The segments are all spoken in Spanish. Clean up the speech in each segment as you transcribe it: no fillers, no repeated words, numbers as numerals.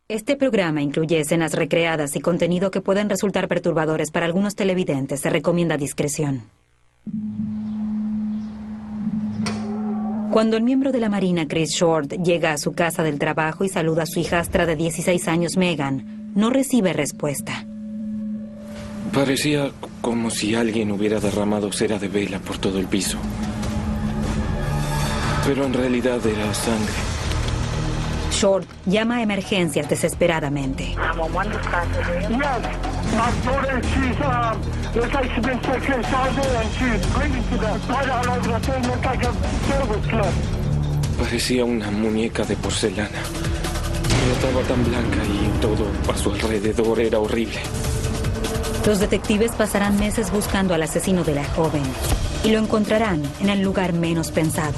Este programa incluye escenas recreadas y contenido que pueden resultar perturbadores para algunos televidentes. Se recomienda discreción. Cuando el miembro de la Marina Chris Short llega a su casa del trabajo y saluda a su hijastra de 16 años, Megan, no recibe respuesta. Parecía como si alguien hubiera derramado cera de vela por todo el piso. Pero en realidad era sangre. Short llama a emergencias desesperadamente. Parecía una muñeca de porcelana. Estaba tan blanca y todo a su alrededor era horrible. Los detectives pasarán meses buscando al asesino de la joven y lo encontrarán en el lugar menos pensado.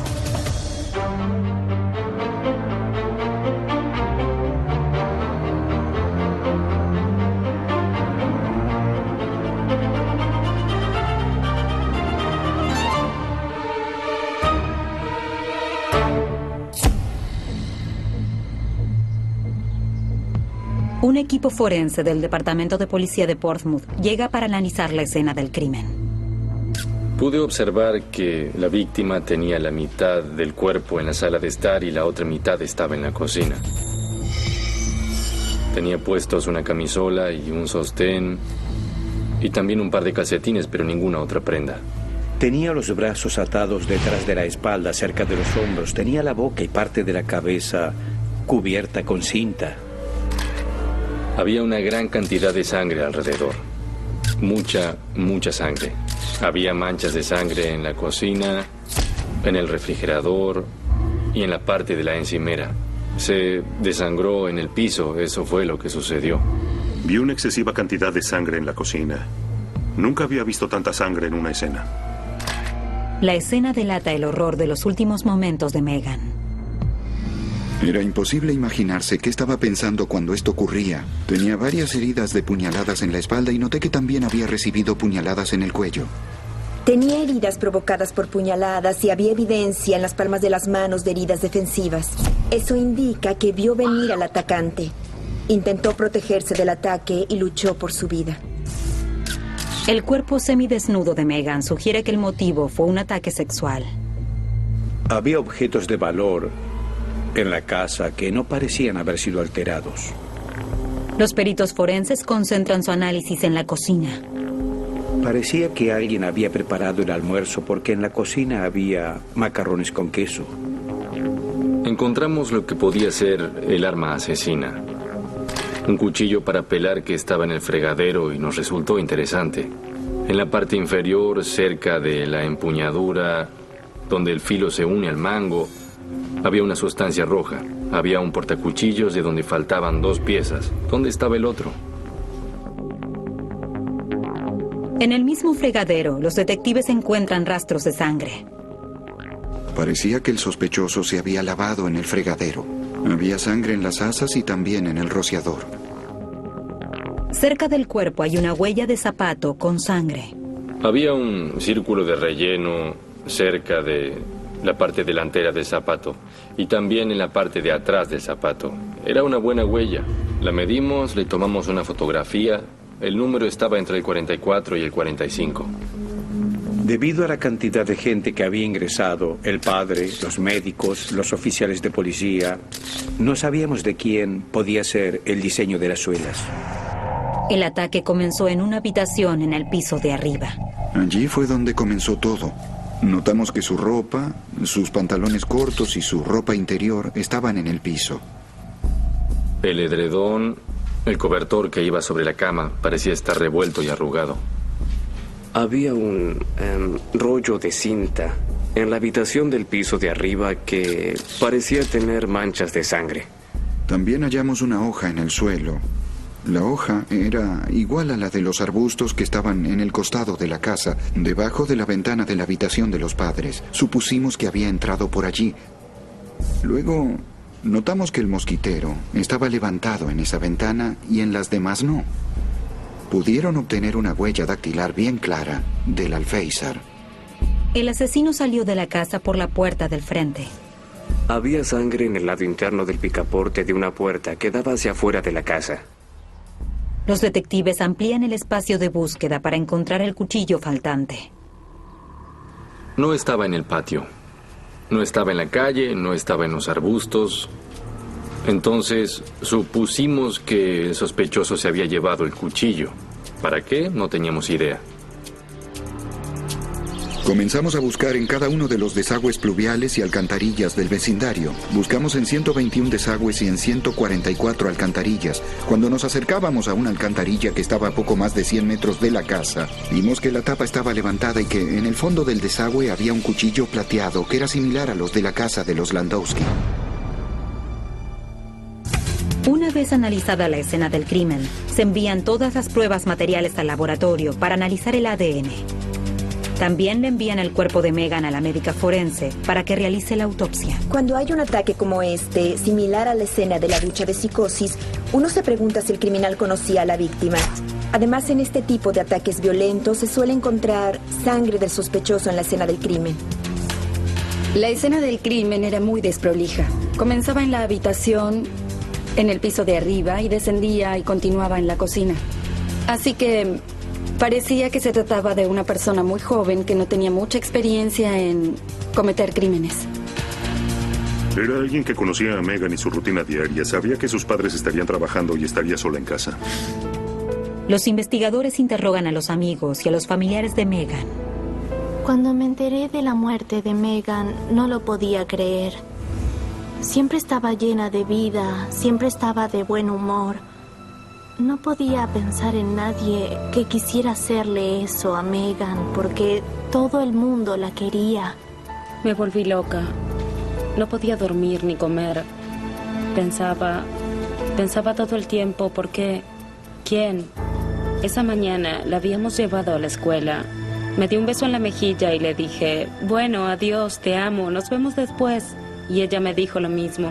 Un equipo forense del Departamento de Policía de Portsmouth llega para analizar la escena del crimen. Pude observar que la víctima tenía la mitad del cuerpo en la sala de estar y la otra mitad estaba en la cocina. Tenía puestos una camisola y un sostén y también un par de calcetines, pero ninguna otra prenda. Tenía los brazos atados detrás de la espalda, cerca de los hombros. Tenía la boca y parte de la cabeza cubierta con cinta. Había una gran cantidad de sangre alrededor. Mucha sangre. Había manchas de sangre en la cocina, en el refrigerador y en la parte de la encimera. Se desangró en el piso, eso fue lo que sucedió. Vi una excesiva cantidad de sangre en la cocina. Nunca había visto tanta sangre en una escena. La escena delata el horror de los últimos momentos de Megan. Era imposible imaginarse qué estaba pensando cuando esto ocurría. Tenía varias heridas de puñaladas en la espalda y noté que también había recibido puñaladas en el cuello. Tenía heridas provocadas por puñaladas y había evidencia en las palmas de las manos de heridas defensivas. Eso indica que vio venir al atacante. Intentó protegerse del ataque y luchó por su vida. El cuerpo semidesnudo de Megan sugiere que el motivo fue un ataque sexual. Había objetos de valor en la casa que no parecían haber sido alterados. Los peritos forenses concentran su análisis en la cocina. Parecía que alguien había preparado el almuerzo porque en la cocina había macarrones con queso. Encontramos lo que podía ser el arma asesina. Un cuchillo para pelar que estaba en el fregadero y nos resultó interesante. En la parte inferior, cerca de la empuñadura, donde el filo se une al mango, había una sustancia roja. Había un portacuchillos de donde faltaban 2 piezas. ¿Dónde estaba el otro? En el mismo fregadero, los detectives encuentran rastros de sangre. Parecía que el sospechoso se había lavado en el fregadero. Había sangre en las asas y también en el rociador. Cerca del cuerpo hay una huella de zapato con sangre. Había un círculo de relleno cerca de la parte delantera del zapato y también en la parte de atrás del zapato. Era una buena huella. La medimos, le tomamos una fotografía. El número estaba entre el 44 y el 45. Debido a la cantidad de gente que había ingresado, el padre, los médicos, los oficiales de policía, no sabíamos de quién podía ser el diseño de las suelas. El ataque comenzó en una habitación en el piso de arriba. Allí fue donde comenzó todo. Notamos que su ropa, sus pantalones cortos y su ropa interior estaban en el piso. El edredón, el cobertor que iba sobre la cama, parecía estar revuelto y arrugado. Había un rollo de cinta en la habitación del piso de arriba que parecía tener manchas de sangre. También hallamos una hoja en el suelo. La hoja era igual a la de los arbustos que estaban en el costado de la casa, debajo de la ventana de la habitación de los padres. Supusimos que había entrado por allí. Luego notamos que el mosquitero estaba levantado en esa ventana y en las demás no. Pudieron obtener una huella dactilar bien clara del alféizar. El asesino salió de la casa por la puerta del frente. Había sangre en el lado interno del picaporte de una puerta que daba hacia afuera de la casa. Los detectives amplían el espacio de búsqueda para encontrar el cuchillo faltante. No estaba en el patio. No estaba en la calle, no estaba en los arbustos. Entonces, supusimos que el sospechoso se había llevado el cuchillo. ¿Para qué? No teníamos idea. Comenzamos a buscar en cada uno de los desagües pluviales y alcantarillas del vecindario. Buscamos en 121 desagües y en 144 alcantarillas. Cuando nos acercábamos a una alcantarilla que estaba a poco más de 100 metros de la casa, vimos que la tapa estaba levantada y que en el fondo del desagüe había un cuchillo plateado que era similar a los de la casa de los Landowski. Una vez analizada la escena del crimen, se envían todas las pruebas materiales al laboratorio para analizar el ADN. También le envían el cuerpo de Megan a la médica forense para que realice la autopsia. Cuando hay un ataque como este, similar a la escena de la ducha de psicosis, uno se pregunta si el criminal conocía a la víctima. Además, en este tipo de ataques violentos se suele encontrar sangre del sospechoso en la escena del crimen. La escena del crimen era muy desprolija. Comenzaba en la habitación, en el piso de arriba, y descendía y continuaba en la cocina. Así que parecía que se trataba de una persona muy joven que no tenía mucha experiencia en cometer crímenes. Era alguien que conocía a Megan y su rutina diaria. Sabía que sus padres estarían trabajando y estaría sola en casa. Los investigadores interrogan a los amigos y a los familiares de Megan. Cuando me enteré de la muerte de Megan, no lo podía creer. Siempre estaba llena de vida, siempre estaba de buen humor. No podía pensar en nadie que quisiera hacerle eso a Megan, porque todo el mundo la quería. Me volví loca. No podía dormir ni comer. Pensaba todo el tiempo, ¿por qué? ¿Quién? Esa mañana la habíamos llevado a la escuela. Me dio un beso en la mejilla y le dije, bueno, adiós, te amo, nos vemos después. Y ella me dijo lo mismo.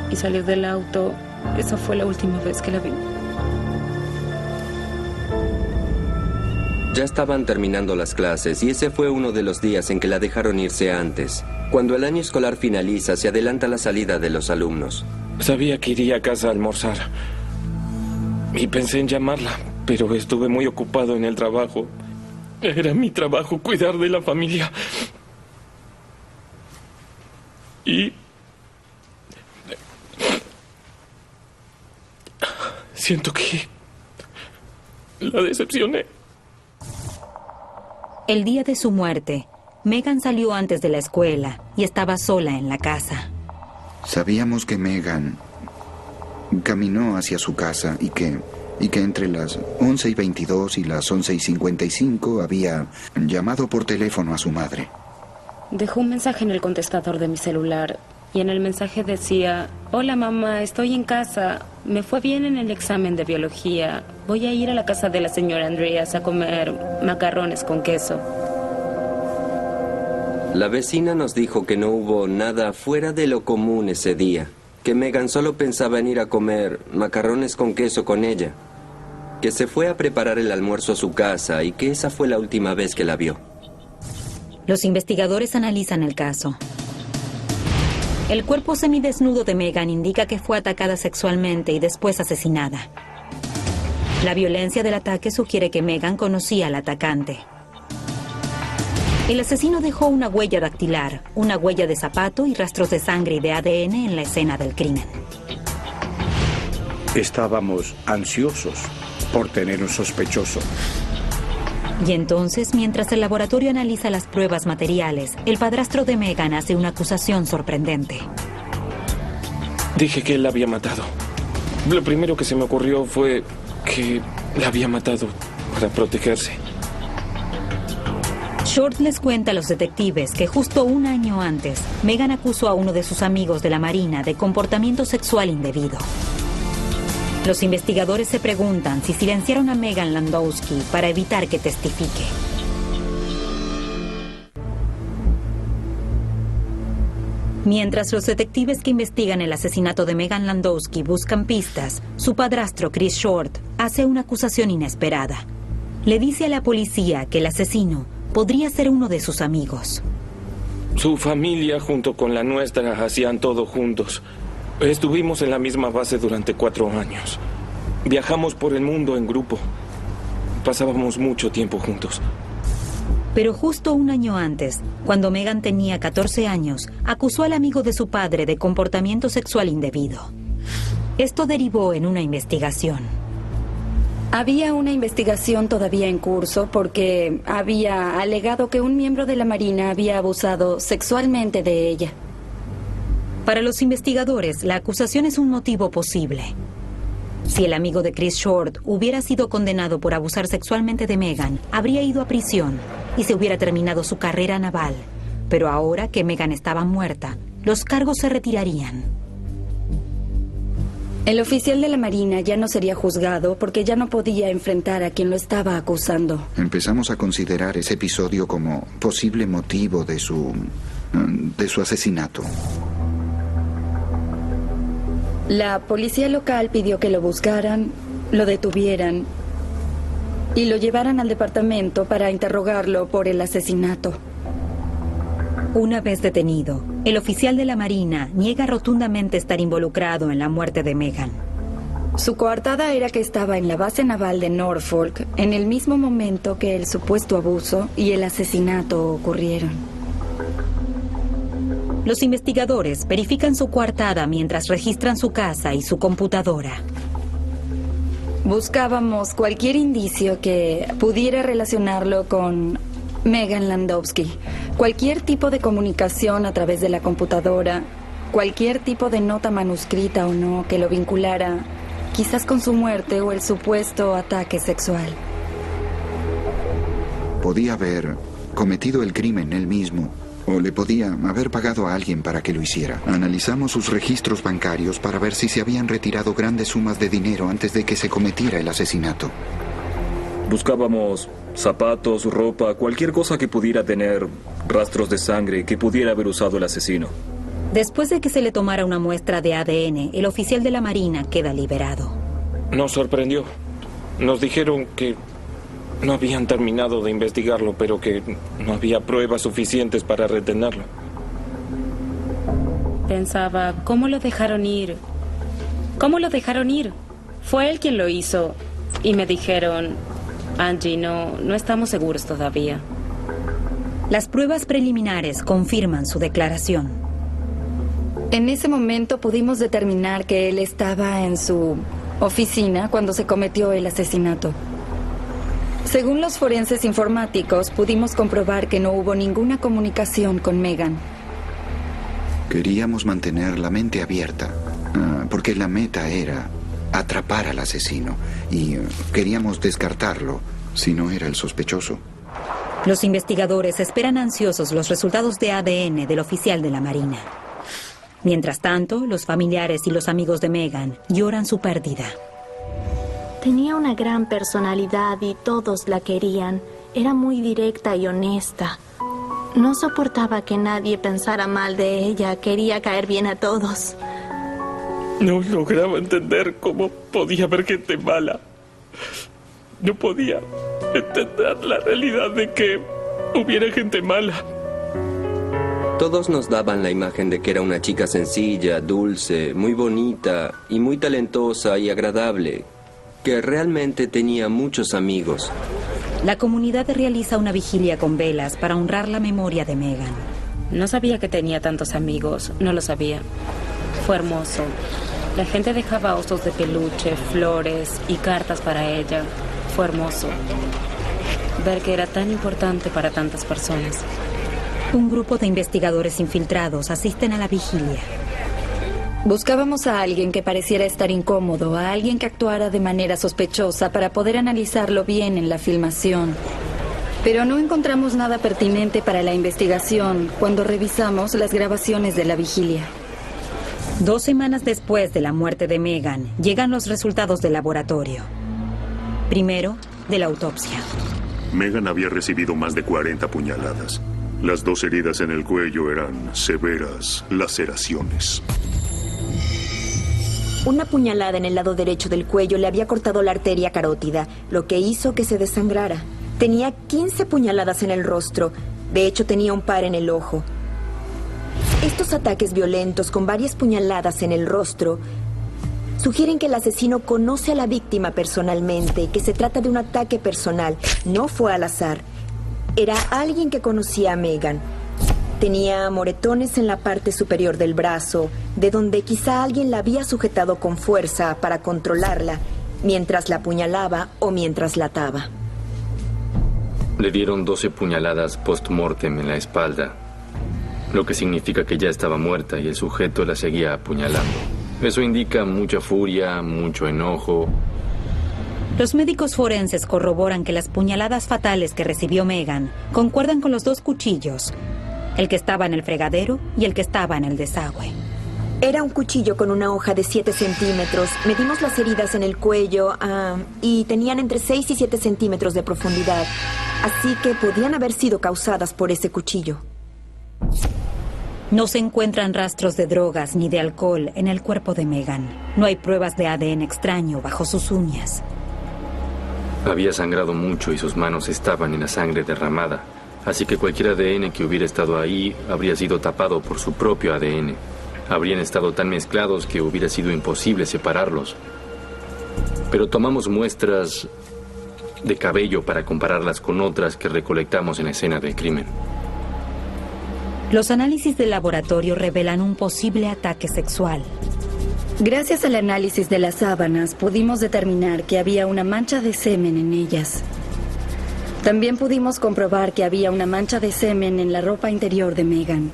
Y salió del auto. Esa fue la última vez que la vi. Ya estaban terminando las clases y ese fue uno de los días en que la dejaron irse antes. Cuando el año escolar finaliza, se adelanta la salida de los alumnos. Sabía que iría a casa a almorzar. Y pensé en llamarla, pero estuve muy ocupado en el trabajo. Era mi trabajo cuidar de la familia. Y siento que la decepcioné. El día de su muerte, Megan salió antes de la escuela y estaba sola en la casa. Sabíamos que Megan caminó hacia su casa y que entre las 11:22 y las 11:55 había llamado por teléfono a su madre. Dejó un mensaje en el contestador de mi celular y en el mensaje decía, hola mamá, estoy en casa, me fue bien en el examen de biología, voy a ir a la casa de la señora Andreas a comer macarrones con queso. La vecina nos dijo que no hubo nada fuera de lo común ese día, que Megan solo pensaba en ir a comer macarrones con queso con ella, que se fue a preparar el almuerzo a su casa y que esa fue la última vez que la vio. Los investigadores analizan el caso. El cuerpo semidesnudo de Megan indica que fue atacada sexualmente y después asesinada. La violencia del ataque sugiere que Megan conocía al atacante. El asesino dejó una huella dactilar, una huella de zapato y rastros de sangre y de ADN en la escena del crimen. Estábamos ansiosos por tener un sospechoso. Y entonces, mientras el laboratorio analiza las pruebas materiales, el padrastro de Megan hace una acusación sorprendente. Dije que él la había matado. Lo primero que se me ocurrió fue que la había matado para protegerse. Short les cuenta a los detectives que justo un año antes, Megan acusó a uno de sus amigos de la Marina de comportamiento sexual indebido. Los investigadores se preguntan si silenciaron a Megan Landowski para evitar que testifique. Mientras los detectives que investigan el asesinato de Megan Landowski buscan pistas, su padrastro Chris Short hace una acusación inesperada. Le dice a la policía que el asesino podría ser uno de sus amigos. Su familia junto con la nuestra hacían todo juntos. Estuvimos en la misma base durante 4 años. Viajamos por el mundo en grupo. Pasábamos mucho tiempo juntos. Pero justo un año antes, cuando Megan tenía 14 años, acusó al amigo de su padre de comportamiento sexual indebido. Esto derivó en una investigación. Había una investigación todavía en curso porque había alegado que un miembro de la Marina había abusado sexualmente de ella. Para los investigadores, la acusación es un motivo posible. Si el amigo de Chris Short hubiera sido condenado por abusar sexualmente de Megan, habría ido a prisión y se hubiera terminado su carrera naval. Pero ahora que Megan estaba muerta, los cargos se retirarían. El oficial de la Marina ya no sería juzgado porque ya no podía enfrentar a quien lo estaba acusando. Empezamos a considerar ese episodio como posible motivo de su asesinato. La policía local pidió que lo buscaran, lo detuvieran y lo llevaran al departamento para interrogarlo por el asesinato. Una vez detenido, el oficial de la Marina niega rotundamente estar involucrado en la muerte de Megan. Su coartada era que estaba en la base naval de Norfolk en el mismo momento que el supuesto abuso y el asesinato ocurrieron. Los investigadores verifican su coartada mientras registran su casa y su computadora. Buscábamos cualquier indicio que pudiera relacionarlo con Megan Landowski. Cualquier tipo de comunicación a través de la computadora, cualquier tipo de nota manuscrita o no que lo vinculara, quizás con su muerte o el supuesto ataque sexual. Podía haber cometido el crimen él mismo, o le podía haber pagado a alguien para que lo hiciera. Analizamos sus registros bancarios para ver si se habían retirado grandes sumas de dinero antes de que se cometiera el asesinato. Buscábamos zapatos, ropa, cualquier cosa que pudiera tener rastros de sangre que pudiera haber usado el asesino. Después de que se le tomara una muestra de ADN, el oficial de la Marina queda liberado. Nos sorprendió. Nos dijeron que no habían terminado de investigarlo, pero que no había pruebas suficientes para retenerlo. Pensaba, ¿cómo lo dejaron ir? ¿Cómo lo dejaron ir? Fue él quien lo hizo. Y me dijeron, Angie, no estamos seguros todavía. Las pruebas preliminares confirman su declaración. En ese momento pudimos determinar que él estaba en su oficina cuando se cometió el asesinato. Según los forenses informáticos, pudimos comprobar que no hubo ninguna comunicación con Megan. Queríamos mantener la mente abierta, porque la meta era atrapar al asesino y queríamos descartarlo si no era el sospechoso. Los investigadores esperan ansiosos los resultados de ADN del oficial de la Marina. Mientras tanto, los familiares y los amigos de Megan lloran su pérdida. Tenía una gran personalidad y todos la querían. Era muy directa y honesta. No soportaba que nadie pensara mal de ella. Quería caer bien a todos. No lograba entender cómo podía haber gente mala. No podía entender la realidad de que hubiera gente mala. Todos nos daban la imagen de que era una chica sencilla, dulce, muy bonita y muy talentosa y agradable, que realmente tenía muchos amigos. La comunidad realiza una vigilia con velas para honrar la memoria de Megan. No sabía que tenía tantos amigos, no lo sabía. Fue hermoso. La gente dejaba osos de peluche, flores y cartas para ella. Fue hermoso ver que era tan importante para tantas personas. Un grupo de investigadores infiltrados asisten a la vigilia. Buscábamos a alguien que pareciera estar incómodo, a alguien que actuara de manera sospechosa para poder analizarlo bien en la filmación. Pero no encontramos nada pertinente para la investigación cuando revisamos las grabaciones de la vigilia. 2 semanas después de la muerte de Megan, llegan los resultados del laboratorio. Primero, de la autopsia. Megan había recibido más de 40 puñaladas. Las 2 heridas en el cuello eran severas laceraciones. Una puñalada en el lado derecho del cuello le había cortado la arteria carótida, lo que hizo que se desangrara. Tenía 15 puñaladas en el rostro. De hecho, tenía un par en el ojo. Estos ataques violentos con varias puñaladas en el rostro sugieren que el asesino conoce a la víctima personalmente, que se trata de un ataque personal. No fue al azar. Era alguien que conocía a Megan. Tenía moretones en la parte superior del brazo, de donde quizá alguien la había sujetado con fuerza para controlarla, mientras la apuñalaba o mientras la ataba. Le dieron 12 puñaladas post-mortem en la espalda, lo que significa que ya estaba muerta y el sujeto la seguía apuñalando. Eso indica mucha furia, mucho enojo. Los médicos forenses corroboran que las puñaladas fatales que recibió Megan concuerdan con los 2 cuchillos, el que estaba en el fregadero y el que estaba en el desagüe. Era un cuchillo con una hoja de 7 centímetros. Medimos las heridas en el cuello y tenían entre 6 y 7 centímetros de profundidad. Así que podían haber sido causadas por ese cuchillo. No se encuentran rastros de drogas ni de alcohol en el cuerpo de Megan. No hay pruebas de ADN extraño bajo sus uñas. Había sangrado mucho y sus manos estaban en la sangre derramada. Así que cualquier ADN que hubiera estado ahí habría sido tapado por su propio ADN. Habrían estado tan mezclados que hubiera sido imposible separarlos. Pero tomamos muestras de cabello para compararlas con otras que recolectamos en la escena del crimen. Los análisis de laboratorio revelan un posible ataque sexual. Gracias al análisis de las sábanas, pudimos determinar que había una mancha de semen en ellas. También pudimos comprobar que había una mancha de semen en la ropa interior de Megan.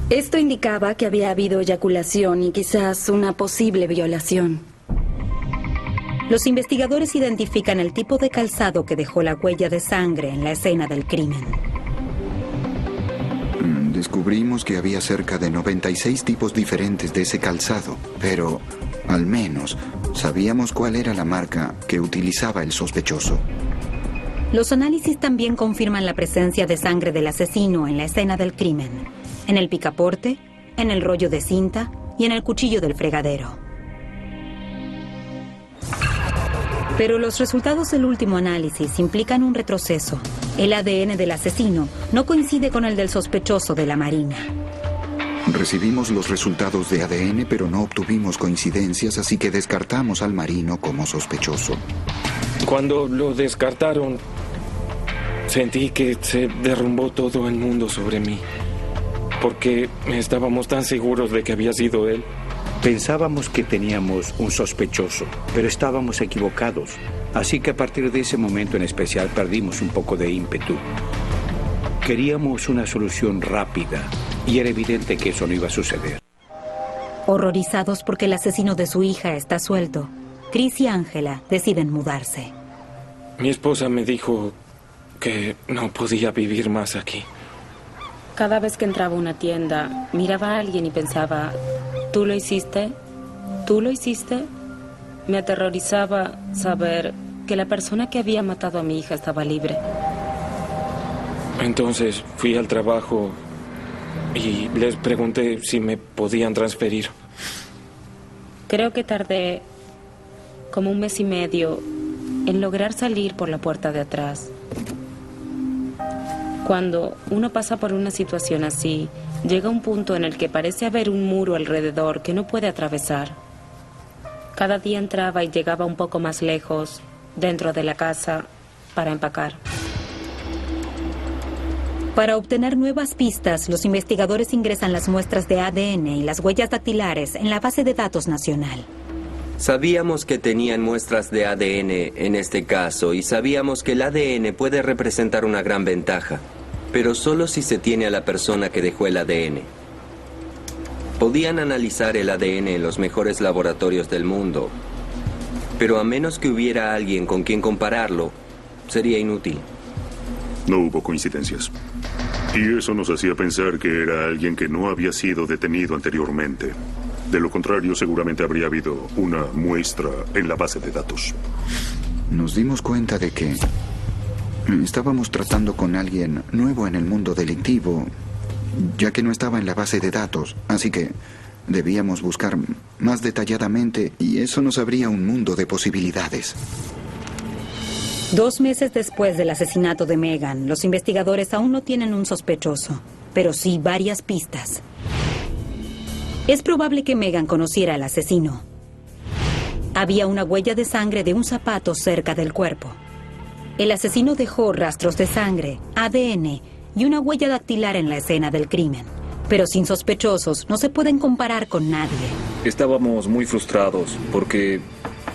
Esto indicaba que había habido eyaculación y quizás una posible violación. Los investigadores identifican el tipo de calzado que dejó la huella de sangre en la escena del crimen. Descubrimos que había cerca de 96 tipos diferentes de ese calzado, pero al menos sabíamos cuál era la marca que utilizaba el sospechoso. Los análisis también confirman la presencia de sangre del asesino en la escena del crimen, en el picaporte, en el rollo de cinta y en el cuchillo del fregadero. Pero los resultados del último análisis implican un retroceso. El ADN del asesino no coincide con el del sospechoso de la Marina. Recibimos los resultados de ADN, pero no obtuvimos coincidencias, así que descartamos al marino como sospechoso. Cuando lo descartaron, sentí que se derrumbó todo el mundo sobre mí, porque estábamos tan seguros de que había sido él. Pensábamos que teníamos un sospechoso, pero estábamos equivocados. Así que a partir de ese momento en especial perdimos un poco de ímpetu. Queríamos una solución rápida y era evidente que eso no iba a suceder. Horrorizados porque el asesino de su hija está suelto, Chris y Angela deciden mudarse. Mi esposa me dijo que no podía vivir más aquí. Cada vez que entraba a una tienda, miraba a alguien y pensaba, ¿tú lo hiciste? ¿Tú lo hiciste? Me aterrorizaba saber que la persona que había matado a mi hija estaba libre. Entonces fui al trabajo y les pregunté si me podían transferir. Creo que tardé como 1 mes y medio en lograr salir por la puerta de atrás. Cuando uno pasa por una situación así, llega un punto en el que parece haber un muro alrededor que no puede atravesar. Cada día entraba y llegaba un poco más lejos, dentro de la casa, para empacar. Para obtener nuevas pistas, los investigadores ingresan las muestras de ADN y las huellas dactilares en la base de datos nacional. Sabíamos que tenían muestras de ADN en este caso y sabíamos que el ADN puede representar una gran ventaja, pero solo si se tiene a la persona que dejó el ADN. Podían analizar el ADN en los mejores laboratorios del mundo, pero a menos que hubiera alguien con quien compararlo, sería inútil. No hubo coincidencias. Y eso nos hacía pensar que era alguien que no había sido detenido anteriormente. De lo contrario, seguramente habría habido una muestra en la base de datos. Nos dimos cuenta de que estábamos tratando con alguien nuevo en el mundo delictivo, ya que no estaba en la base de datos, así que debíamos buscar más detalladamente y eso nos abría un mundo de posibilidades. 2 meses después del asesinato de Megan, los investigadores aún no tienen un sospechoso. pero sí varias pistas. Es probable que Megan conociera al asesino. Había una huella de sangre de un zapato cerca del cuerpo. El asesino dejó rastros de sangre, ADN y una huella dactilar en la escena del crimen. Pero sin sospechosos no se pueden comparar con nadie. Estábamos muy frustrados porque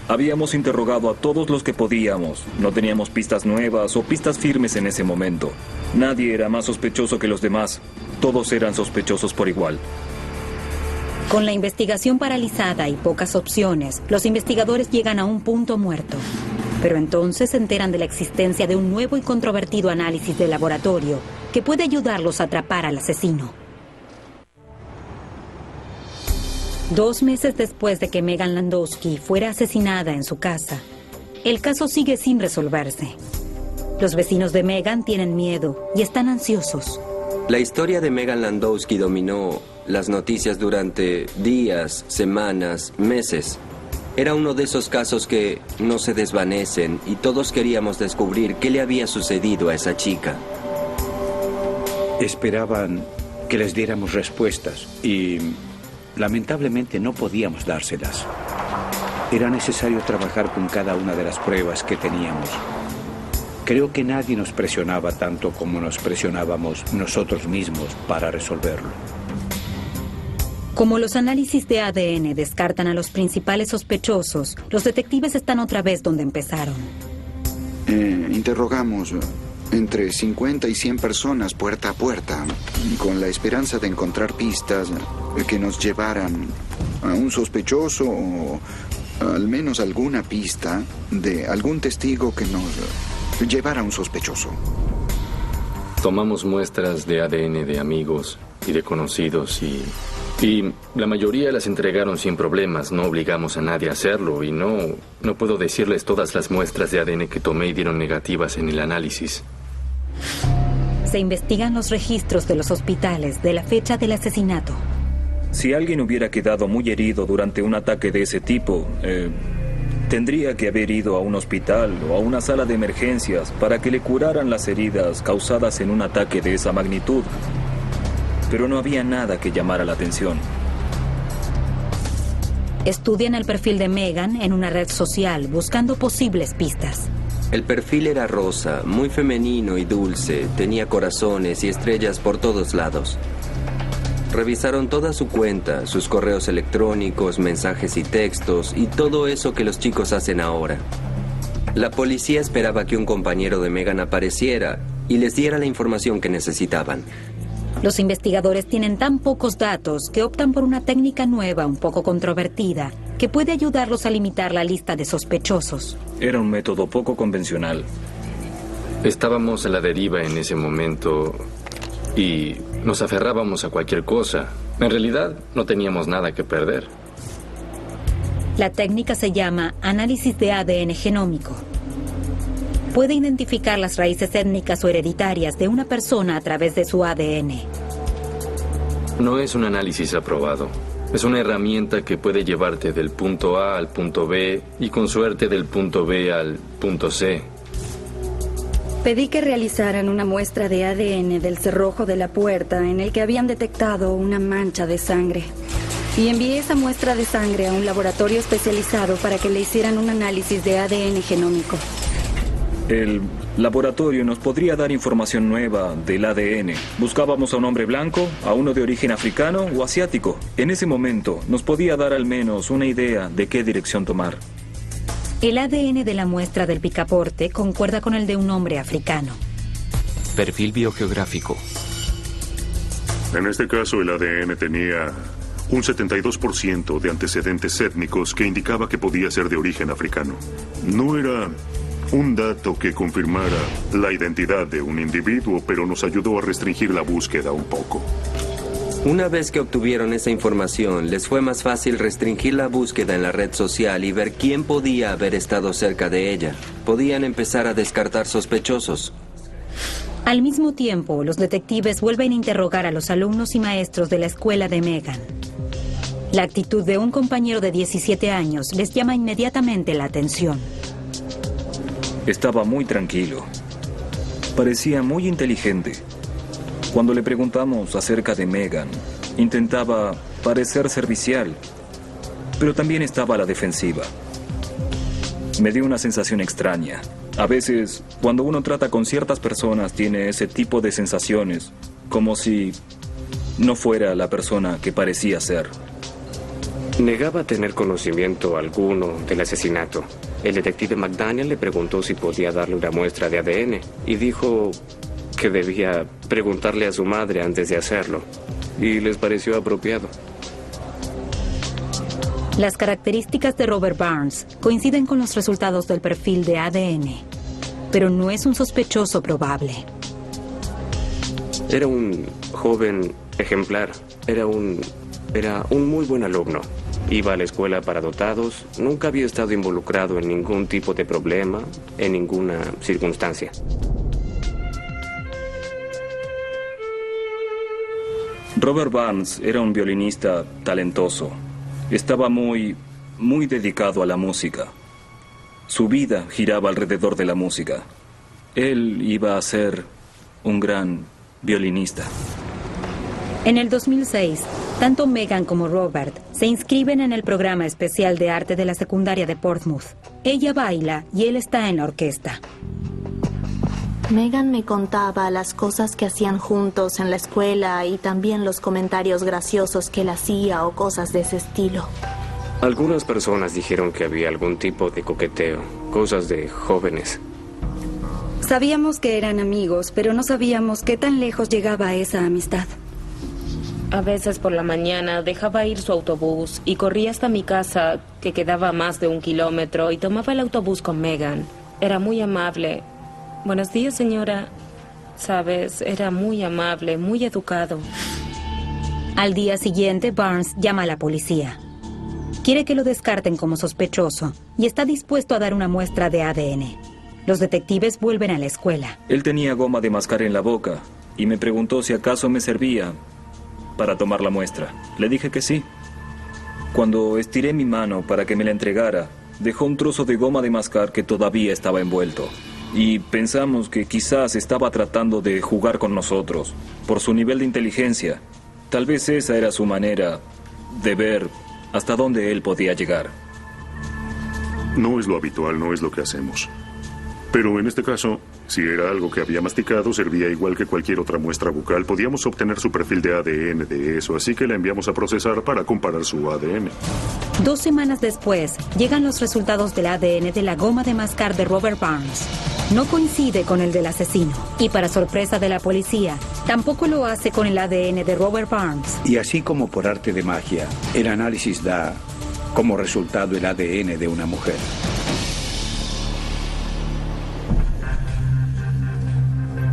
habíamos interrogado a todos los que podíamos. No teníamos pistas nuevas o pistas firmes en ese momento. Nadie era más sospechoso que los demás. Todos eran sospechosos por igual. Con la investigación paralizada y pocas opciones, los investigadores llegan a un punto muerto. Pero entonces se enteran de la existencia de un nuevo y controvertido análisis de laboratorio que puede ayudarlos a atrapar al asesino. 2 meses después de que Megan Landowski fuera asesinada en su casa, el caso sigue sin resolverse. Los vecinos de Megan tienen miedo y están ansiosos. La historia de Megan Landowski dominó las noticias durante días, semanas, meses. Era uno de esos casos que no se desvanecen y todos queríamos descubrir qué le había sucedido a esa chica. Esperaban que les diéramos respuestas y lamentablemente no podíamos dárselas. Era necesario trabajar con cada una de las pruebas que teníamos. Creo que nadie nos presionaba tanto como nos presionábamos nosotros mismos para resolverlo. Como los análisis de ADN descartan a los principales sospechosos, los detectives están otra vez donde empezaron. Interrogamos entre 50 y 100 personas puerta a puerta, con la esperanza de encontrar pistas que nos llevaran a un sospechoso o al menos alguna pista de algún testigo que nos llevara a un sospechoso. Tomamos muestras de ADN de amigos y de conocidos y la mayoría las entregaron sin problemas. No obligamos a nadie a hacerlo y no puedo decirles todas las muestras de ADN que tomé y dieron negativas en el análisis. Se investigan los registros de los hospitales de la fecha del asesinato. Si alguien hubiera quedado muy herido durante un ataque de ese tipo, tendría que haber ido a un hospital o a una sala de emergencias para que le curaran las heridas causadas en un ataque de esa magnitud. Pero no había nada que llamara la atención. Estudian el perfil de Megan en una red social buscando posibles pistas. El perfil era rosa, muy femenino y dulce. Tenía corazones y estrellas por todos lados. Revisaron toda su cuenta, sus correos electrónicos, mensajes y textos y todo eso que los chicos hacen ahora. La policía esperaba que un compañero de Megan apareciera y les diera la información que necesitaban. Los investigadores tienen tan pocos datos que optan por una técnica nueva, un poco controvertida, que puede ayudarlos a limitar la lista de sospechosos. Era un método poco convencional. Estábamos a la deriva en ese momento y nos aferrábamos a cualquier cosa. En realidad, no teníamos nada que perder. La técnica se llama análisis de ADN genómico. Puede identificar las raíces étnicas o hereditarias de una persona a través de su ADN. No es un análisis aprobado. Es una herramienta que puede llevarte del punto A al punto B y con suerte del punto B al punto C. Pedí que realizaran una muestra de ADN del cerrojo de la puerta en el que habían detectado una mancha de sangre. Y envié esa muestra de sangre a un laboratorio especializado para que le hicieran un análisis de ADN genómico. El laboratorio nos podría dar información nueva del ADN. Buscábamos a un hombre blanco, a uno de origen africano o asiático. En ese momento nos podía dar al menos una idea de qué dirección tomar. El ADN de la muestra del picaporte concuerda con el de un hombre africano. Perfil biogeográfico. En este caso, el ADN tenía un 72% de antecedentes étnicos que indicaba que podía ser de origen africano. No era un dato que confirmara la identidad de un individuo, pero nos ayudó a restringir la búsqueda un poco. Una vez que obtuvieron esa información, les fue más fácil restringir la búsqueda en la red social y ver quién podía haber estado cerca de ella. Podían empezar a descartar sospechosos. Al mismo tiempo, los detectives vuelven a interrogar a los alumnos y maestros de la escuela de Megan. La actitud de un compañero de 17 años les llama inmediatamente la atención. Estaba muy tranquilo. Parecía muy inteligente. Cuando le preguntamos acerca de Megan, intentaba parecer servicial, pero también estaba a la defensiva. Me dio una sensación extraña. A veces, cuando uno trata con ciertas personas, tiene ese tipo de sensaciones, como si no fuera la persona que parecía ser. Negaba tener conocimiento alguno del asesinato. El detective McDaniel le preguntó si podía darle una muestra de ADN y dijo que debía preguntarle a su madre antes de hacerlo, y les pareció apropiado. Las características de Robert Barnes coinciden con los resultados del perfil de ADN, pero no es un sospechoso probable. Era un joven ejemplar, era un muy buen alumno. Iba a la escuela para dotados, nunca había estado involucrado en ningún tipo de problema, en ninguna circunstancia. Robert Barnes era un violinista talentoso. Estaba muy dedicado a la música. Su vida giraba alrededor de la música. Él iba a ser un gran violinista. En el 2006, tanto Megan como Robert se inscriben en el programa especial de arte de la secundaria de Portsmouth. Ella baila y él está en la orquesta. Megan me contaba las cosas que hacían juntos en la escuela y también los comentarios graciosos que él hacía o cosas de ese estilo. Algunas personas dijeron que había algún tipo de coqueteo, cosas de jóvenes. Sabíamos que eran amigos, pero no sabíamos qué tan lejos llegaba esa amistad. A veces por la mañana dejaba ir su autobús y corría hasta mi casa, que quedaba a más de 1 kilómetro, y tomaba el autobús con Megan. Era muy amable. Buenos días, señora. Sabes, era muy amable, muy educado. Al día siguiente, Barnes llama a la policía. Quiere que lo descarten como sospechoso y está dispuesto a dar una muestra de ADN. Los detectives vuelven a la escuela. Él tenía goma de mascar en la boca y me preguntó si acaso me servía para tomar la muestra. Le dije que sí. Cuando estiré mi mano para que me la entregara, dejó un trozo de goma de mascar que todavía estaba envuelto. Y pensamos que quizás estaba tratando de jugar con nosotros, por su nivel de inteligencia. Tal vez esa era su manera de ver hasta dónde él podía llegar. No es lo habitual, no es lo que hacemos. Pero en este caso, si era algo que había masticado, servía igual que cualquier otra muestra bucal. Podíamos obtener su perfil de ADN de eso, así que la enviamos a procesar para comparar su ADN. 2 semanas después, llegan los resultados del ADN de la goma de mascar de Robert Barnes. No coincide con el del asesino. Y para sorpresa de la policía, tampoco lo hace con el ADN de Robert Barnes. Y así como por arte de magia, el análisis da como resultado el ADN de una mujer.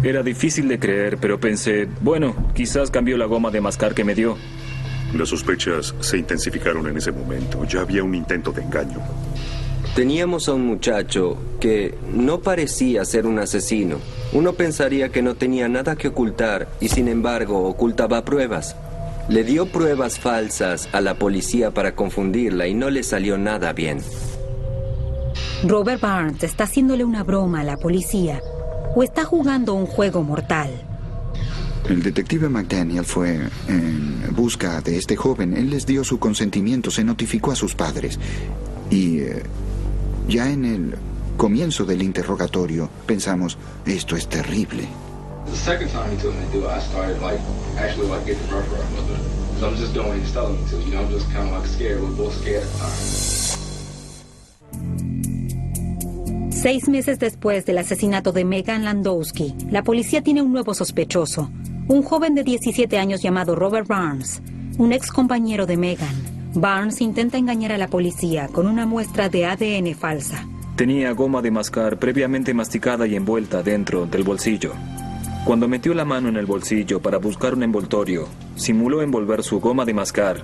Era difícil de creer, pero pensé, bueno, quizás cambió la goma de mascar que me dio. Las sospechas se intensificaron en ese momento. Ya había un intento de engaño. Teníamos a un muchacho que no parecía ser un asesino. Uno pensaría que no tenía nada que ocultar y sin embargo ocultaba pruebas. Le dio pruebas falsas a la policía para confundirla y no le salió nada bien. Robert Barnes está haciéndole una broma a la policía o está jugando un juego mortal. El detective McDaniel fue en busca de este joven. Él les dio su consentimiento, se notificó a sus padres. Y ya en el comienzo del interrogatorio pensamos, esto es terrible. The second time he told me to do it, I started actually getting rough with it. So I'm just doing what he's telling me to, you know, I'm just kind of scared. We're both scared at the time. 6 meses después del asesinato de Megan Landowski, la policía tiene un nuevo sospechoso, un joven de 17 años llamado Robert Barnes, un ex compañero de Megan. Barnes intenta engañar a la policía con una muestra de ADN falsa. Tenía goma de mascar previamente masticada y envuelta dentro del bolsillo. Cuando metió la mano en el bolsillo para buscar un envoltorio, simuló envolver su goma de mascar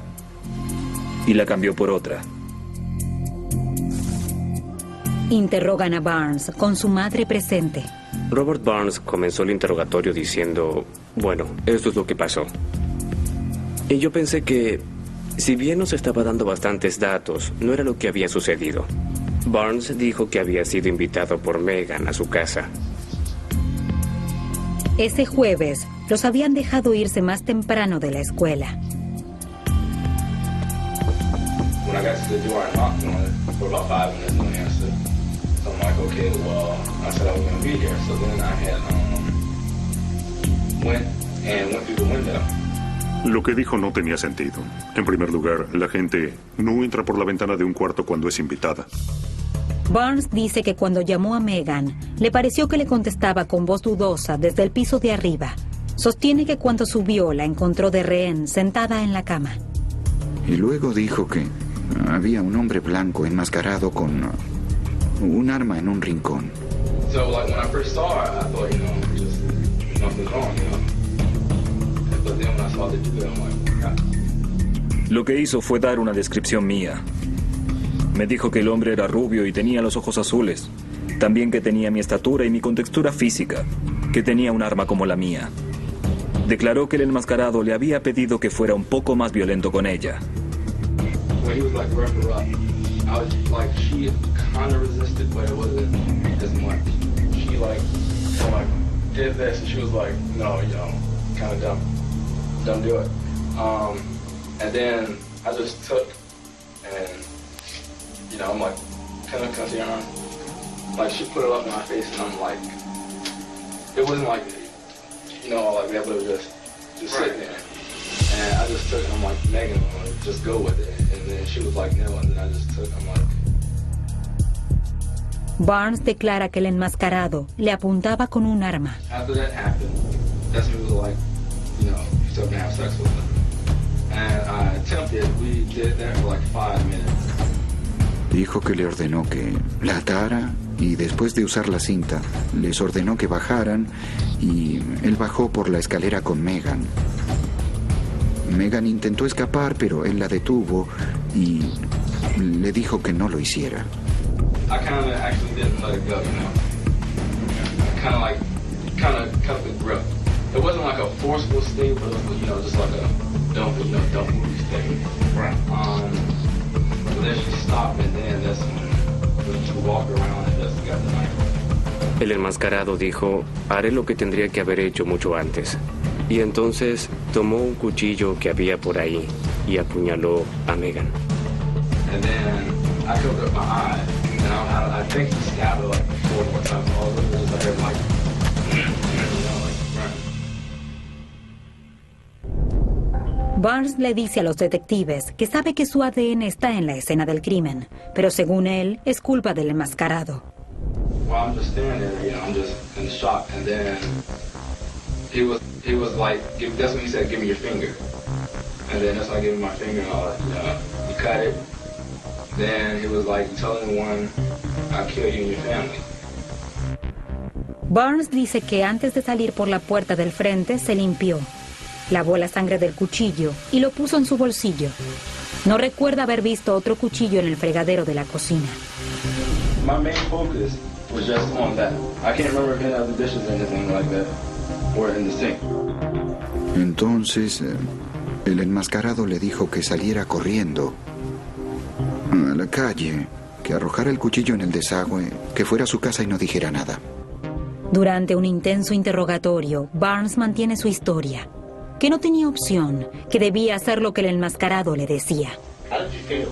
y la cambió por otra. Interrogan a Barnes con su madre presente. Robert Barnes comenzó el interrogatorio diciendo, bueno, esto es lo que pasó. Y yo pensé que, si bien nos estaba dando bastantes datos, no era lo que había sucedido. Barnes dijo que había sido invitado por Megan a su casa. Ese jueves, los habían dejado irse más temprano de la escuela. When I got to the door, I knocked on it for about 5 minutes, no answer. So I'm like, okay, well, I said I was going to be here. So then I had went through the window. Lo que dijo no tenía sentido. En primer lugar, la gente no entra por la ventana de un cuarto cuando es invitada. Barnes dice que cuando llamó a Megan, le pareció que le contestaba con voz dudosa desde el piso de arriba. Sostiene que cuando subió la encontró de rehén, sentada en la cama. Y luego dijo que había un hombre blanco enmascarado con un arma en un rincón. So like when I first saw her, I thought, just nothing's wrong, But then when I saw the dude, I'm like, God. Lo que hizo fue dar una descripción mía. Me dijo que el hombre era rubio y tenía los ojos azules. También que tenía mi estatura y mi contextura física. Que tenía un arma como la mía. Declaró que el enmascarado le había pedido que fuera un poco más violento con ella. When he was like rough her up, I was like, she kind of resisted, but it wasn't as much. She like did this, and she was like, no, kind of dumb. Don't do it. And then I just took and, I'm like, can I come to your arm? Like, she put it up in my face, and I'm like, it wasn't like, like be able to just sit there. And I just took, and I'm like, Megan, just go with it. And then she was like, no, and then I just took, I'm like. Barnes declara que el enmascarado le apuntaba con un arma. After that happened, that's when he was like, you took me to have sex with her. And I attempted, we did that for like 5 minutes. Dijo que le ordenó que la atara y después de usar la cinta, les ordenó que bajaran y él bajó por la escalera con Megan. Megan intentó escapar, pero él la detuvo y le dijo que no lo hiciera. I kind of actually didn't let it go, I kind of cut the grip. It wasn't like a forceful state, but it was, just like a don't move state. Right. But then she stopped, and then that's when she walked around and just got the knife. El enmascarado dijo, haré lo que tendría que haber hecho mucho antes. Y entonces tomó un cuchillo que había por ahí y apuñaló a Megan. And then I covered up my eye, and I think he stabbed her like 4 more times. All of it was like, Barnes le dice a los detectives que sabe que su ADN está en la escena del crimen, pero según él, es culpa del enmascarado. Well, I'm just standing there, I'm just in shock, and then he was like, that's when he said, give me your finger. And then that's when I gave him my finger, and all that, he cut it. Then he was like, tell anyone I'll kill you and your family. Barnes dice que antes de salir por la puerta del frente se limpió, lavó la sangre del cuchillo y lo puso en su bolsillo. No recuerda haber visto otro cuchillo en el fregadero de la cocina. My main focus was just on that. I can't remember if any other dishes or anything like that were in the sink. Entonces, el enmascarado le dijo que saliera corriendo a la calle, que arrojara el cuchillo en el desagüe, que fuera a su casa y no dijera nada. Durante un intenso interrogatorio, Barnes mantiene su historia, que no tenía opción, que debía hacer lo que el enmascarado le decía. How did you feel?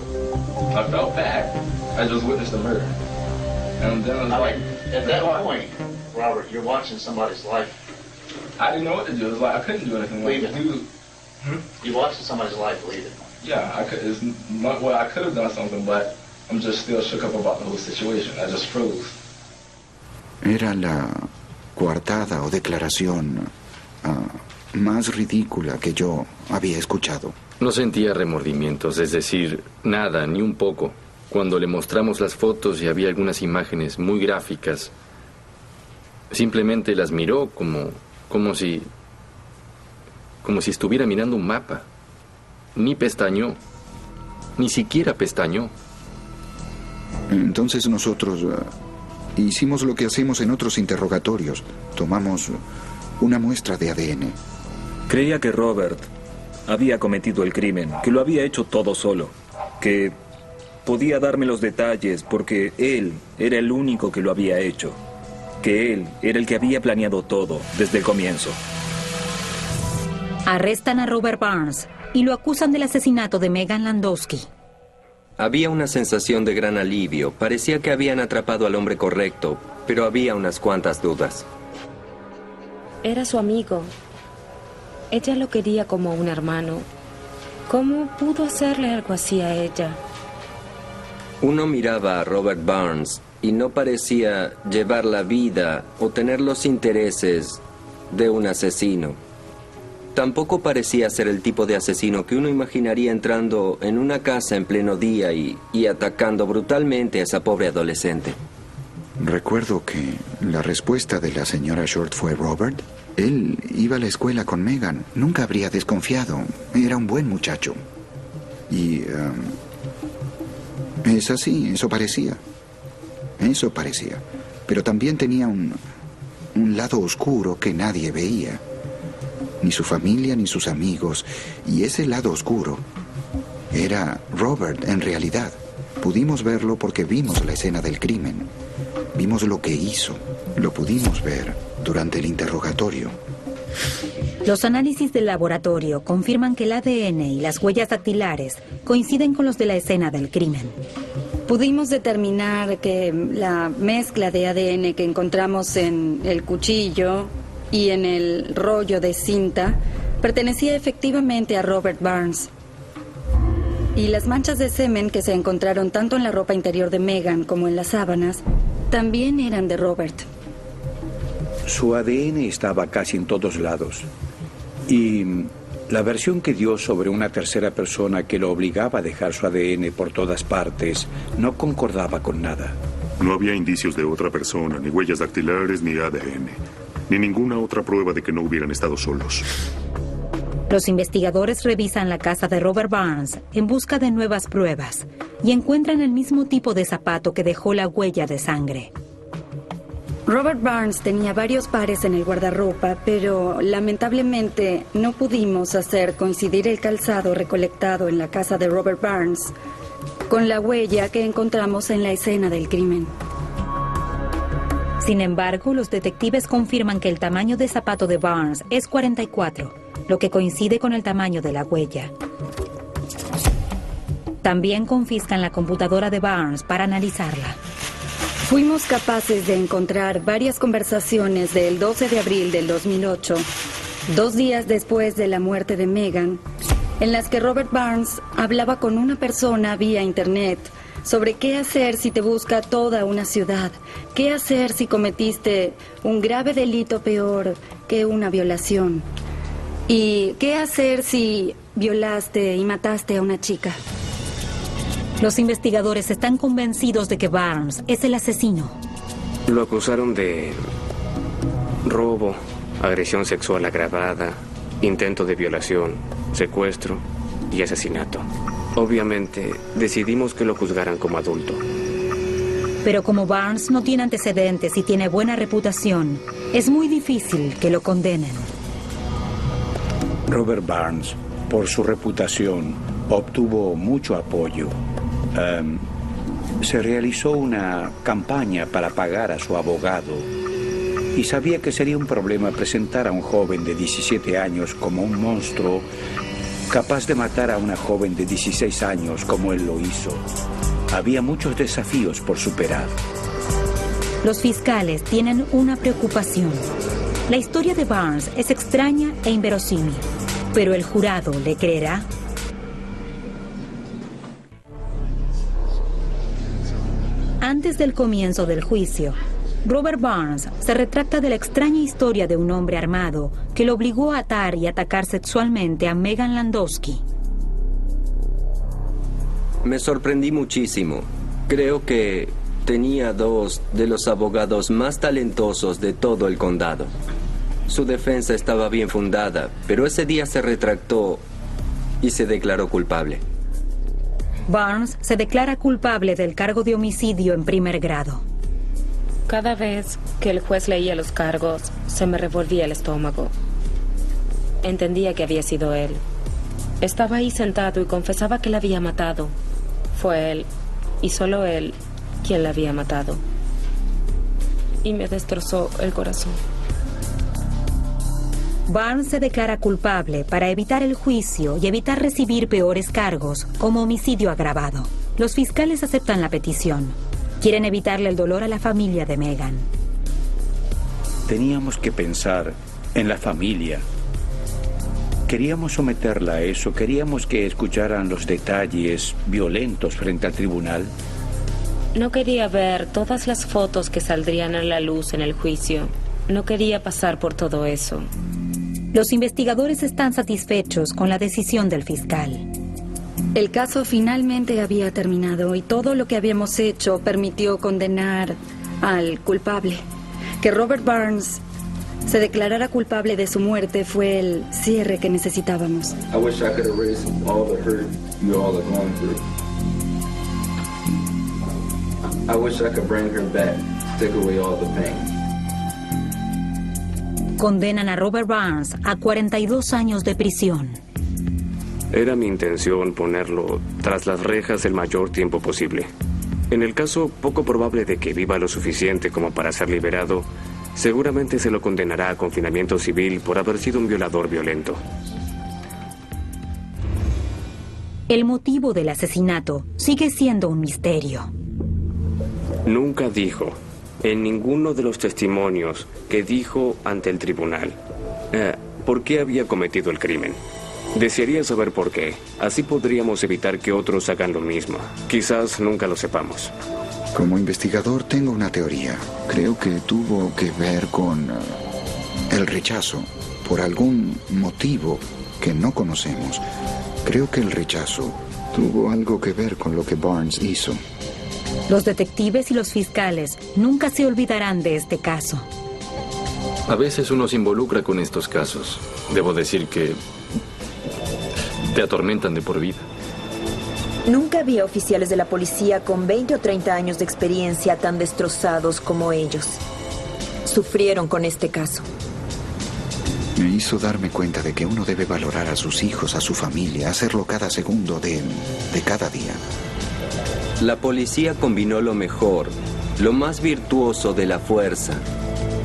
I felt bad. I just witnessed a murder. And then I was like, at that point, Robert, you're watching somebody's life. I didn't know what to do. It was like I couldn't do anything. Leave it. You're watching somebody's life, leave it. Yeah, I could have done something, but I'm just still shook up about the whole situation. I just froze. Era la coartada o declaración más ridícula que yo había escuchado. No sentía remordimientos, es decir, nada, ni un poco. Cuando le mostramos las fotos y había algunas imágenes muy gráficas, simplemente las miró como si estuviera mirando un mapa. Ni pestañó, ni siquiera pestañó. Entonces nosotros hicimos lo que hacemos en otros interrogatorios. Tomamos una muestra de ADN. Creía que Robert había cometido el crimen, que lo había hecho todo solo, que podía darme los detalles porque él era el único que lo había hecho, que él era el que había planeado todo desde el comienzo. Arrestan a Robert Barnes y lo acusan del asesinato de Megan Landowski. Había una sensación de gran alivio. Parecía que habían atrapado al hombre correcto, pero había unas cuantas dudas. Era su amigo. Ella lo quería como un hermano. ¿Cómo pudo hacerle algo así a ella? Uno miraba a Robert Barnes y no parecía llevar la vida o tener los intereses de un asesino. Tampoco parecía ser el tipo de asesino que uno imaginaría entrando en una casa en pleno día y atacando brutalmente a esa pobre adolescente. Recuerdo que la respuesta de la señora Short fue: Robert, él iba a la escuela con Megan. Nunca habría desconfiado. Era un buen muchacho. Y es así, eso parecía. Eso parecía. Pero también tenía un lado oscuro que nadie veía. Ni su familia ni sus amigos. Y ese lado oscuro era Robert en realidad. Pudimos verlo porque vimos la escena del crimen. Vimos lo que hizo. Lo pudimos ver durante el interrogatorio. Los análisis del laboratorio confirman que el ADN y las huellas dactilares coinciden con los de la escena del crimen. Pudimos determinar que la mezcla de ADN que encontramos en el cuchillo y en el rollo de cinta pertenecía efectivamente a Robert Barnes. Y las manchas de semen que se encontraron tanto en la ropa interior de Megan como en las sábanas también eran de Robert. Su ADN estaba casi en todos lados. Y la versión que dio sobre una tercera persona que lo obligaba a dejar su ADN por todas partes no concordaba con nada. No había indicios de otra persona, ni huellas dactilares, ni ADN, ni ninguna otra prueba de que no hubieran estado solos. Los investigadores revisan la casa de Robert Barnes en busca de nuevas pruebas y encuentran el mismo tipo de zapato que dejó la huella de sangre. Robert Barnes tenía varios pares en el guardarropa, pero lamentablemente no pudimos hacer coincidir el calzado recolectado en la casa de Robert Barnes con la huella que encontramos en la escena del crimen. Sin embargo, los detectives confirman que el tamaño de zapato de Barnes es 44, lo que coincide con el tamaño de la huella. También confiscan la computadora de Barnes para analizarla. Fuimos capaces de encontrar varias conversaciones del 12 de abril del 2008, 2 días después de la muerte de Megan, en las que Robert Barnes hablaba con una persona vía internet sobre qué hacer si te busca toda una ciudad, qué hacer si cometiste un grave delito peor que una violación, y qué hacer si violaste y mataste a una chica. Los investigadores están convencidos de que Barnes es el asesino. Lo acusaron de robo, agresión sexual agravada, intento de violación, secuestro y asesinato. Obviamente, decidimos que lo juzgaran como adulto. Pero como Barnes no tiene antecedentes y tiene buena reputación, es muy difícil que lo condenen. Robert Barnes, por su reputación, obtuvo mucho apoyo. Se realizó una campaña para pagar a su abogado y sabía que sería un problema presentar a un joven de 17 años como un monstruo capaz de matar a una joven de 16 años como él lo hizo. Había muchos desafíos por superar. Los fiscales tienen una preocupación. La historia de Barnes es extraña e inverosímil, pero el jurado le creerá. Antes del comienzo del juicio, Robert Barnes se retracta de la extraña historia de un hombre armado que lo obligó a atar y atacar sexualmente a Megan Landowski. Me sorprendí muchísimo. Creo que tenía 2 de los abogados más talentosos de todo el condado. Su defensa estaba bien fundada, pero ese día se retractó y se declaró culpable. Barnes se declara culpable del cargo de homicidio en primer grado. Cada vez que el juez leía los cargos, se me revolvía el estómago. Entendía que había sido él. Estaba ahí sentado y confesaba que la había matado. Fue él, y solo él, quien la había matado. Y me destrozó el corazón. Barnes se declara culpable para evitar el juicio y evitar recibir peores cargos, como homicidio agravado. Los fiscales aceptan la petición. Quieren evitarle el dolor a la familia de Megan. Teníamos que pensar en la familia. Queríamos someterla a eso, queríamos que escucharan los detalles violentos frente al tribunal. No quería ver todas las fotos que saldrían a la luz en el juicio. No quería pasar por todo eso. Los investigadores están satisfechos con la decisión del fiscal. El caso finalmente había terminado y todo lo que habíamos hecho permitió condenar al culpable. Que Robert Barnes se declarara culpable de su muerte fue el cierre que necesitábamos. I wish I could erase all the hurt you all are going through. I wish I could bring her back, take away all the pain. Condenan a Robert Barnes a 42 años de prisión. Era mi intención ponerlo tras las rejas el mayor tiempo posible. En el caso poco probable de que viva lo suficiente como para ser liberado, seguramente se lo condenará a confinamiento civil por haber sido un violador violento. El motivo del asesinato sigue siendo un misterio. Nunca dijo, en ninguno de los testimonios que dijo ante el tribunal, por qué había cometido el crimen. Desearía saber por qué. Así podríamos evitar que otros hagan lo mismo. Quizás nunca lo sepamos. Como investigador tengo una teoría. Creo que tuvo que ver con el rechazo. Por algún motivo que no conocemos. Creo que el rechazo tuvo algo que ver con lo que Barnes hizo. Los detectives y los fiscales nunca se olvidarán de este caso. A veces uno se involucra con estos casos. Debo decir que te atormentan de por vida. Nunca había oficiales de la policía con 20 o 30 años de experiencia tan destrozados como ellos. Sufrieron con este caso. Me hizo darme cuenta de que uno debe valorar a sus hijos, a su familia, hacerlo cada segundo de cada día. La policía combinó lo mejor, lo más virtuoso de la fuerza,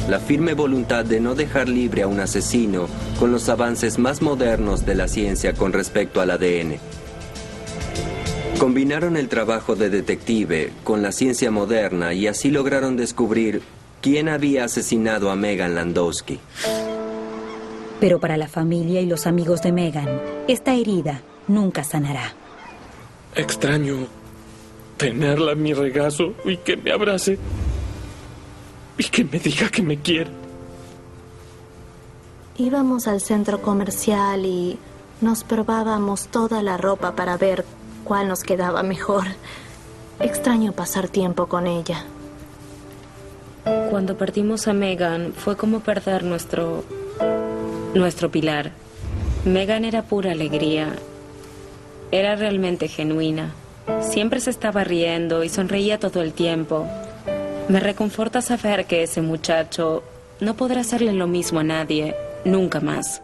la firme voluntad de no dejar libre a un asesino con los avances más modernos de la ciencia con respecto al ADN. Combinaron el trabajo de detective con la ciencia moderna y así lograron descubrir quién había asesinado a Megan Landowski. Pero para la familia y los amigos de Megan, esta herida nunca sanará. Extraño tenerla en mi regazo y que me abrace y que me diga que me quiere. Íbamos al centro comercial y nos probábamos toda la ropa para ver cuál nos quedaba mejor. Extraño pasar tiempo con ella. Cuando perdimos a Megan fue como perder nuestro pilar. Megan era pura alegría. Era realmente genuina. Siempre se estaba riendo y sonreía todo el tiempo. Me reconforta saber que ese muchacho no podrá hacerle lo mismo a nadie, nunca más.